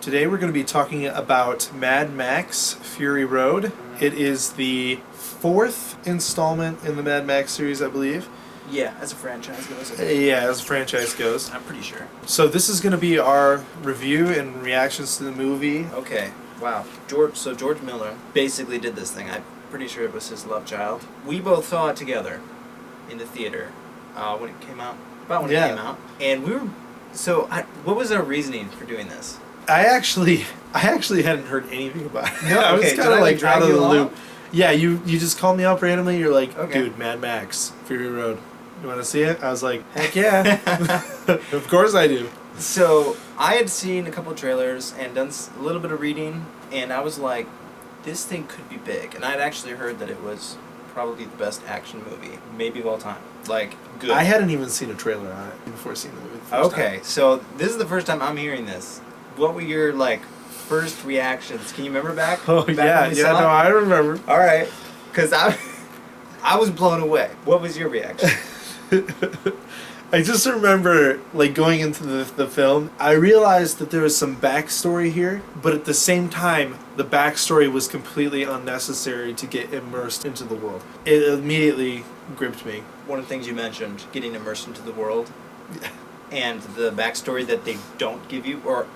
Today we're going to be talking about Mad Max Fury Road. It is the fourth installment in the Mad Max series, I believe. Yeah, as a franchise goes. Yeah, as a franchise goes. I'm pretty sure. So this is going to be our review and reactions to the movie. Okay, wow. George Miller basically did this thing. I'm pretty sure it was his love child. We both saw it together in the theater when it came out. About when it came out. And we were... So, what was our reasoning for doing this? I actually hadn't heard anything about it. No, I was okay, kind of like out of the loop. along? Yeah, you just called me up randomly. You're like, Okay. dude, Mad Max Fury Road. You want to see it? I was like, heck yeah. Of course I do. So, I had seen a couple trailers and done a little bit of reading, and I was like, this thing could be big. And I'd actually heard that it was probably the best action movie, maybe of all time. Like, good. I hadn't even seen a trailer on it before seeing the movie the first Okay, time. so this is the first time I'm hearing this. What were your, first reactions? Can you remember back? Oh, back yeah, when we saw it? I remember. All right, because I was blown away. What was your reaction? I just remember, going into the film, I realized that there was some backstory here, but at the same time, the backstory was completely unnecessary to get immersed into the world. It immediately gripped me. One of the things you mentioned, getting immersed into the world, and the backstory that they don't give you, or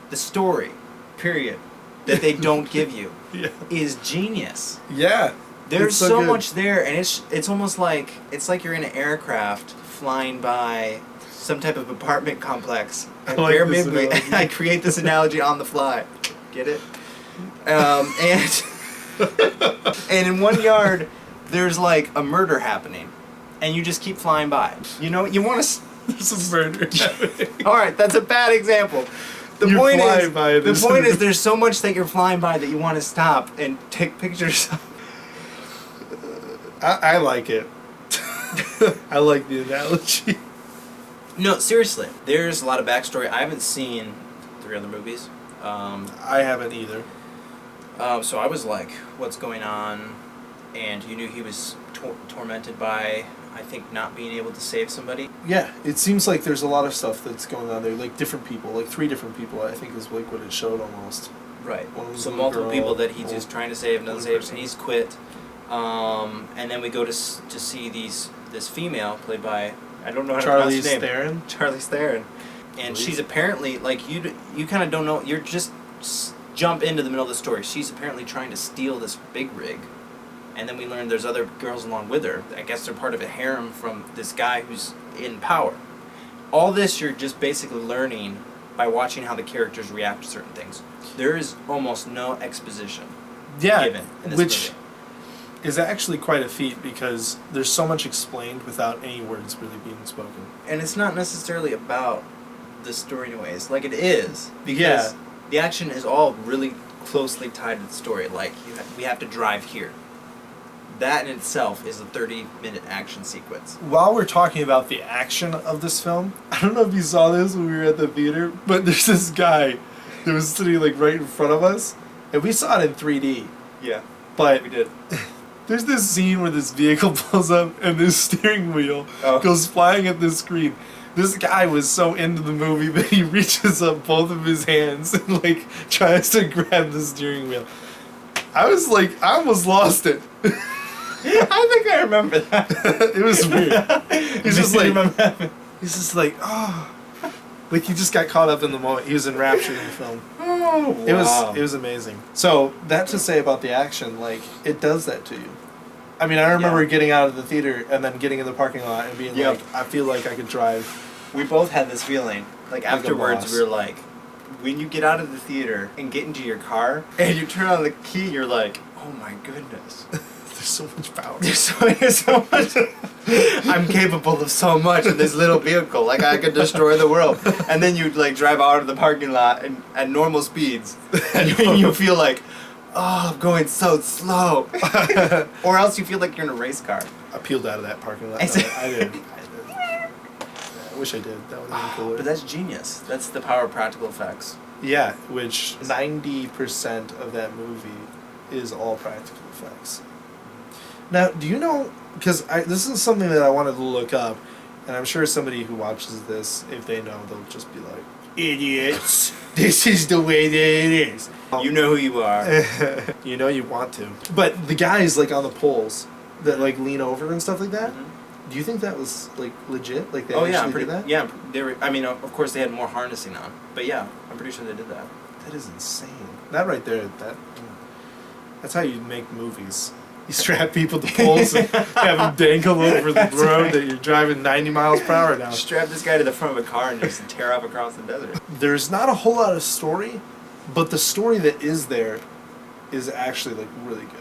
the story, period, that they don't give you, is genius. Yeah. There's so so good. much there, and it's almost like you're in an aircraft flying by some type of apartment complex. And I like bear this with me, analogy. I create this analogy on the fly. Get it? And in one yard, there's a murder happening, and you just keep flying by. You know, you want to. There's a murder happening. All right, that's a bad example. The You point fly is, by the this. point is, there's so much that you're flying by that you want to stop and take pictures of. I like it. I like the analogy. No, seriously. There's a lot of backstory. I haven't seen 3 other movies. I haven't either. So I was like, what's going on? And you knew he was tormented by, I think, not being able to save somebody. Yeah, it seems like there's a lot of stuff that's going on there. Different people, 3 different people, I think is what it showed almost. Right. One of them's So a little multiple girl, people that he's one- just trying to save, doesn't one save, person. and he's quit. And then we go to see this female played by, I don't know how to pronounce Charlize her name. Theron. Charlize Theron. And she's apparently, you kind of don't know, you're just jump into the middle of the story. She's apparently trying to steal this big rig. And then we learn there's other girls along with her. I guess they're part of a harem from this guy who's in power. All this you're just basically learning by watching how the characters react to certain things. There is almost no exposition given in this which movie. is actually quite a feat because there's so much explained without any words really being spoken. And it's not necessarily about the story in ways. It is. Because Yeah. the action is all really closely tied to the story. We have to drive here. That in itself is a 30-minute action sequence. While we're talking about the action of this film, I don't know if you saw this when we were at the theater, but there's this guy that was sitting right in front of us, and we saw it in 3D. Yeah, But we did. there's this scene where this vehicle pulls up and this steering wheel goes flying at the screen. This guy was so into the movie that he reaches up both of his hands and tries to grab the steering wheel. I was I almost lost it. I think I remember that. It was weird. He's just remember. he's just oh. He just got caught up in the moment. He was enraptured in the film. Oh, wow. It was amazing. So that to say about the action, it does that to you. I mean, I remember getting out of the theater and then getting in the parking lot and being I feel like I could drive. We both had this feeling. Afterwards, boss. we were when you get out of the theater and get into your car and you turn on the key, you're like, oh my goodness. There's so much power. There's so much. I'm capable of so much in this little vehicle. I could destroy the world. And then you drive out of the parking lot and at normal speeds, and you feel oh, I'm going so slow. Or else you feel like you're in a race car. I peeled out of that parking lot. I did. I wish I did. That would have been cooler. But that's genius. That's the power of practical effects. Yeah, which 90% of that movie is all practical effects. Now, do you know, because this is something that I wanted to look up, and I'm sure somebody who watches this, if they know, they'll just be like, idiots. This is the way that it is. You know who you are. You know you want to. But the guys like on the poles that like lean over and stuff like that. Do you think that was like legit? Like they actually did that? Yeah, they were. I mean, of course they had more harnessing on, but yeah, I'm pretty sure they did that. That is insane. That right there, that's how you make movies. You strap people to poles and have them dangle over the road that you're driving 90 miles per hour down. Strap this guy to the front of a car and just tear off across the desert. There's not a whole lot of story, but the story that is there is actually like really good.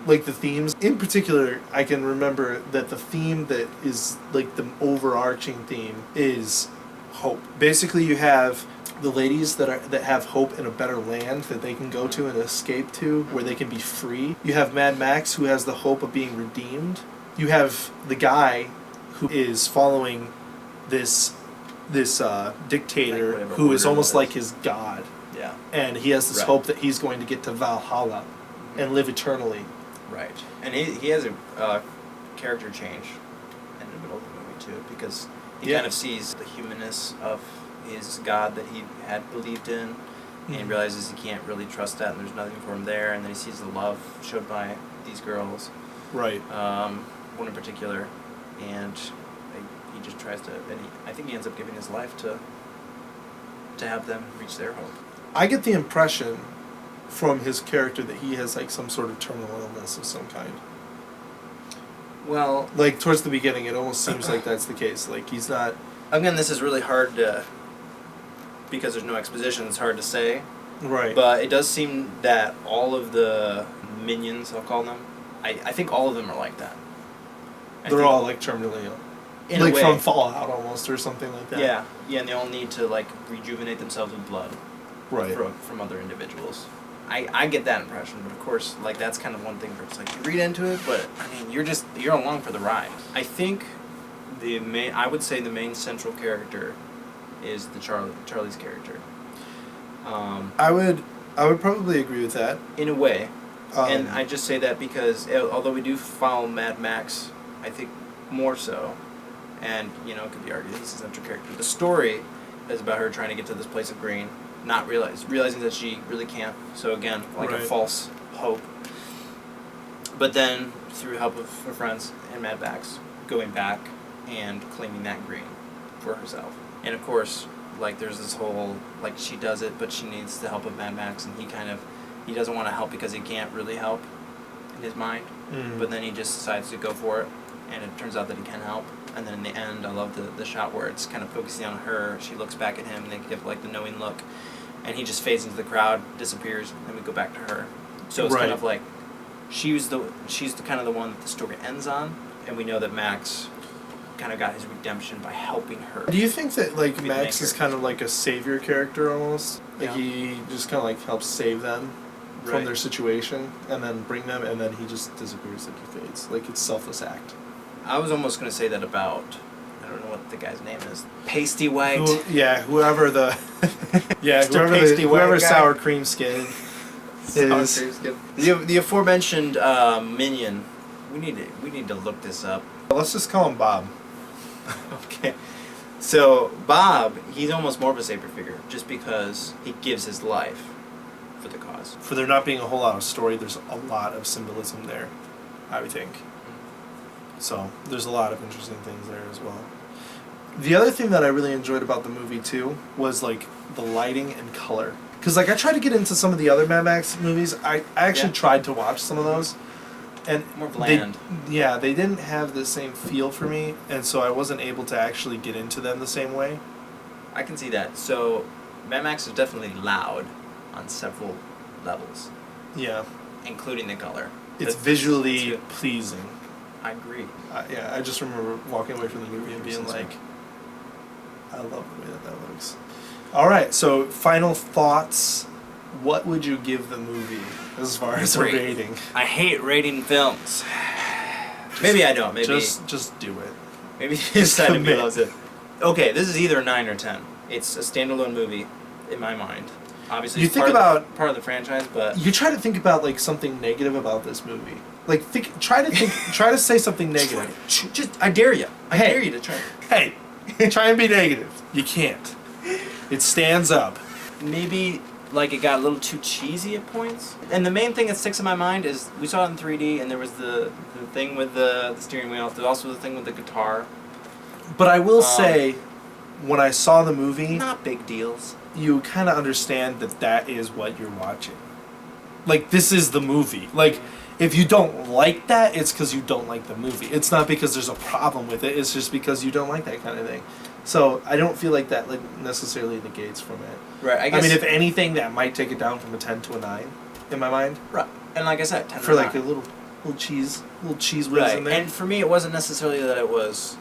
Like the themes in particular, I can remember that the theme that is like the overarching theme is hope. Basically, you have the ladies that have hope in a better land that they can go to and escape to, where they can be free. You have Mad Max, who has the hope of being redeemed. You have the guy who is following this dictator like who is almost like his god. Yeah. And he has this hope that he's going to get to Valhalla and live eternally. Right. And he has a character change in the middle of the movie too, because he kind of sees the humanness of his god that he had believed in, and he realizes he can't really trust that, and there's nothing for him there, and then he sees the love showed by these girls. Right. One in particular, and he just tries to, and I think he ends up giving his life to have them reach their hope. I get the impression from his character that he has like some sort of terminal illness of some kind. Well, like towards the beginning, it almost seems like that's the case. Like he's not. Again, this is really hard to, because there's no exposition. It's hard to say. Right. But it does seem that all of the minions, I'll call them, I think all of them are like that. They're all like terminally ill. In like a way. from Fallout almost or something like that. Yeah, and they all need to like rejuvenate themselves with blood. Right. From other individuals. I get that impression, but of course, like that's kind of one thing where it's like you read into it, but I mean you're along for the ride. I think I would say the main central character is the Charlie's character. I would probably agree with that. In a way. And I just say that because although we do follow Mad Max, I think more so, and it could be argued he's the central character. The story is about her trying to get to this place of green, not realizing that she really can't. So again, like a false hope. But then through help of her friends and Mad Max, going back and claiming that green for herself. And of course, like there's this whole like she does it, but she needs the help of Mad Max, and he doesn't want to help because he can't really help in his mind. But then he just decides to go for it, and it turns out that he can help. And then in the end, I love the shot where it's kind of focusing on her. She looks back at him, and they give like the knowing look, and he just fades into the crowd, disappears, and we go back to her. So it's kind of like she's the kind of the one that the story ends on, and we know that Max kind of got his redemption by helping her. Do you think that like Max is kind of like a savior character almost? Like he just kind of like helps save them from their situation and then bring them, and then he just disappears, like he fades. Like it's selfless act. I was almost going to say that about, I don't know what the guy's name is. Pasty White. Whoever the whoever sour cream skin is. The aforementioned minion. We need to look this up. Let's just call him Bob. Okay. So Bob, he's almost more of a savior figure, just because he gives his life for the cause. For there not being a whole lot of story, there's a lot of symbolism there, I would think. So there's a lot of interesting things there as well. The other thing that I really enjoyed about the movie too was like the lighting and color. Because like I tried to get into some of the other Mad Max movies. I actually tried to watch some of those. And more bland. They didn't have the same feel for me, and so I wasn't able to actually get into them the same way. I can see that. So Mad Max is definitely loud on several levels. Yeah. Including the color. It's visually pleasing. I agree. I just remember walking away from the movie and being like, I love the way that looks. All right, so final thoughts. What would you give the movie as far as a rating? I hate rating films. Maybe I don't. Maybe just do it. Maybe you decide to loves it. Okay, this is either a 9 or 10. It's a standalone movie, in my mind. Obviously, it's part of the franchise, but you try to think about like something negative about this movie. Like try to say something negative. I dare you. I dare you to try. Hey, try and be negative. You can't. It stands up. Maybe like it got a little too cheesy at points. And the main thing that sticks in my mind is we saw it in 3D, and there was the thing with the steering wheel. There's also the thing with the guitar. But I will say, when I saw the movie, Not big deals. you kind of understand that that is what you're watching. Like, this is the movie. Like, if you don't like that, it's because you don't like the movie. It's not because there's a problem with it. It's just because you don't like that kind of thing. So I don't feel like that like necessarily negates from it. Right. I I guess. mean, if anything, that might take it down from a 10 to a 9 in my mind. Right. And like I said, 10 For to like 9. a little cheese whiz Right. in there. And for me, it wasn't necessarily that it was.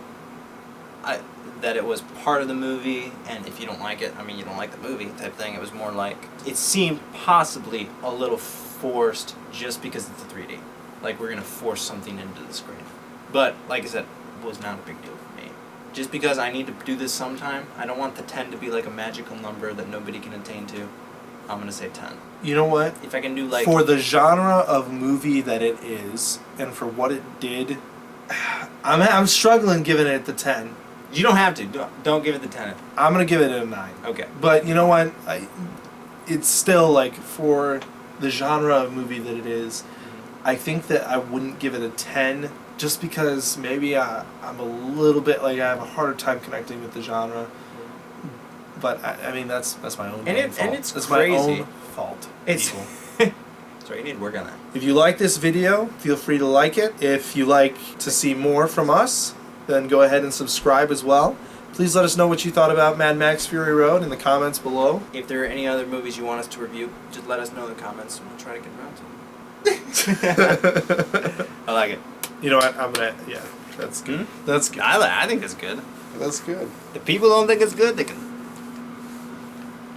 That it was part of the movie, and if you don't like it, I mean, you don't like the movie type thing. It was more like it seemed possibly a little forced just because it's a 3D. Like we're gonna force something into the screen. But like I said, it was not a big deal for me. Just because I need to do this sometime, I don't want the 10 to be like a magical number that nobody can attain to. I'm gonna say 10. You know what? If I can do like For the genre of movie that it is, and for what it did, I'm struggling giving it the 10. you don't have to. Don't give it the 10. I'm gonna give it a 9. Okay. But you know what? It's still like for the genre of movie that it is. I think that I wouldn't give it a 10 just because maybe I'm a little bit like I have a harder time connecting with the genre. But I mean that's my own And fault. it's that's crazy. my own fault. It's people. sorry, you need to work on that. If you like this video, feel free to like it. If you like to see more from us, then go ahead and subscribe as well. Please let us know what you thought about Mad Max Fury Road in the comments below. If there are any other movies you want us to review, just let us know in the comments and we'll try to get around to them. I like it. You know what? Yeah, that's good. That's good. I think it's good. That's good. If people don't think it's good, they can